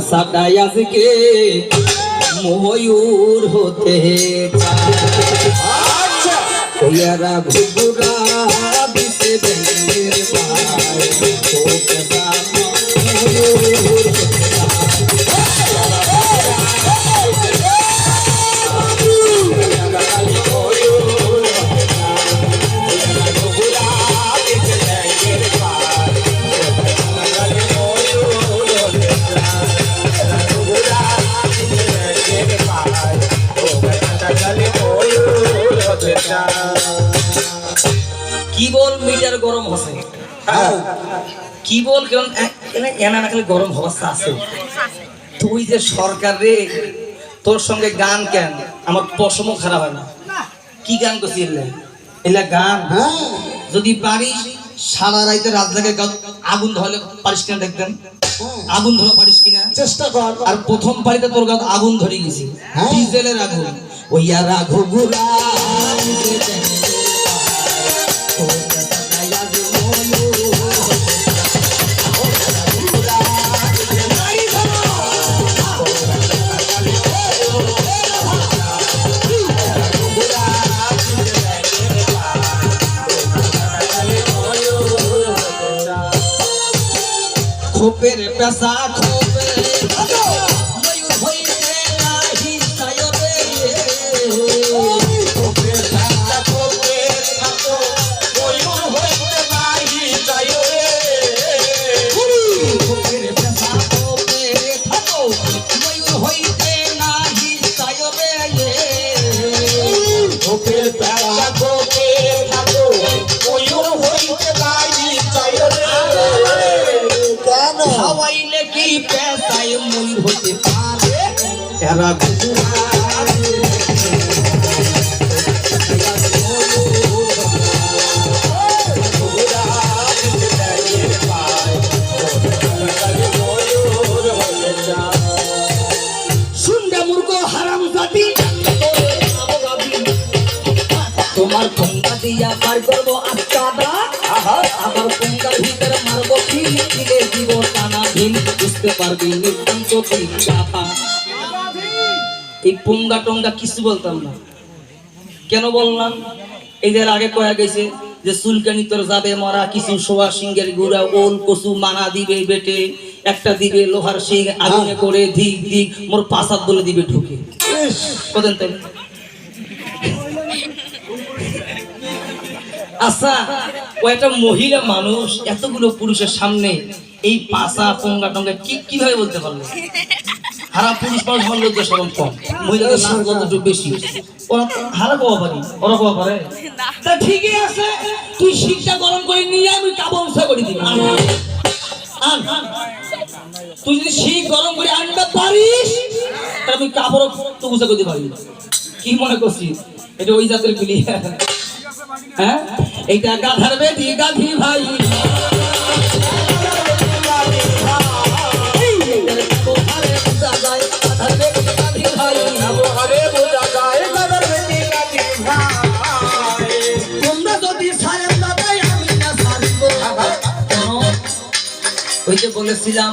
সাদাই আজকে ময়ূর হতে আচ্ছা চাইয়ারা ঘুঘুরা দিতে ব্যাঙের পায় ও পেশা ময়ূর কি বল মিটার গরম হচ্ছে কি বল কারণ এনা না খালি গরম অবস্থা আছে তুই যে সরকার রে তোর সঙ্গে গান কেন আমার পশমও খারাপ হয় না কি গান করছিস এলা গান যদি পারিস সারা রাইতে রাত জাগে আগুন ধরলে পারিস কিনা দেখবেন আগুন ধরা পারিস কিনা চেষ্টা কর আর প্রথম পারিতে তোর গান আগুন ধরে গেছি ডিজেলের আগুন ওই আর ঘুঘুরা খোপের পেশা খোপে ময়ূর হইতে নাহি সায়রে খোপের পেশা খোপে থাকো ময়ূর হইতে নাহি সায়রে খোপের পেশা খোপে থাকো ময়ূর হইতে নাহি সায়রে খোপের পেশা খোপে থাকো ময়ূর হইতে নাহি সায়রে হাওয়াইলে কি পেশায় ময়ূর হতে পারে এরা ঘুঘুরা শুনবে মূর্খ হারাম জাতি তোমার পঙ্গা দিয়া পার করবো আস্তাদা আবার পঙ্গার ভিতরে মারবো ফিলে দিব টানা ভিন বুঝতে পারবি নিতান্ত চাপা এই পঙ্গা টঙ্গা কিছু বলতাম না কেন বললাম এই যে আগে কয়া গেছে যে চুলকানি তোর যাবে মরা কিছু সোয়া সিংহের গুড়া ওল কচু মানা দিবে বেটে একটা দিবে লোহার সিং আগুনে করে ধিক ধিক মোর পাশাত বলে দিবে ঢুকে কতদিন তাই আচ্ছা ও একটা মহিলা মানুষ এতগুলো পুরুষের সামনে এই পাশা পঙ্গা টঙ্গা কিভাবে বলতে পারলো হারা পুরুষ মানুষ আমার লজ্জা সরম কম মহিলাদের নাচ কতটুকু বেশি ওরা হারা কবা পারি ওরা কবা পারে তা ঠিকই আছে তুই শীতটা গরম করে নিয়ে আমি কাপড় উৎসাহ করে দিবি তুই যদি শীত গরম করে আনতে পারিস তাহলে আমি কাপড় তো উৎসাহ করতে পারি কি মনে করছিস এটা ওই জাতের গুলি হ্যাঁ এইটা গাধার বেটি গাধি ভাই তোমরা যদি সারেন দাদাই আমি না সারবো ওই যে বলেছিলাম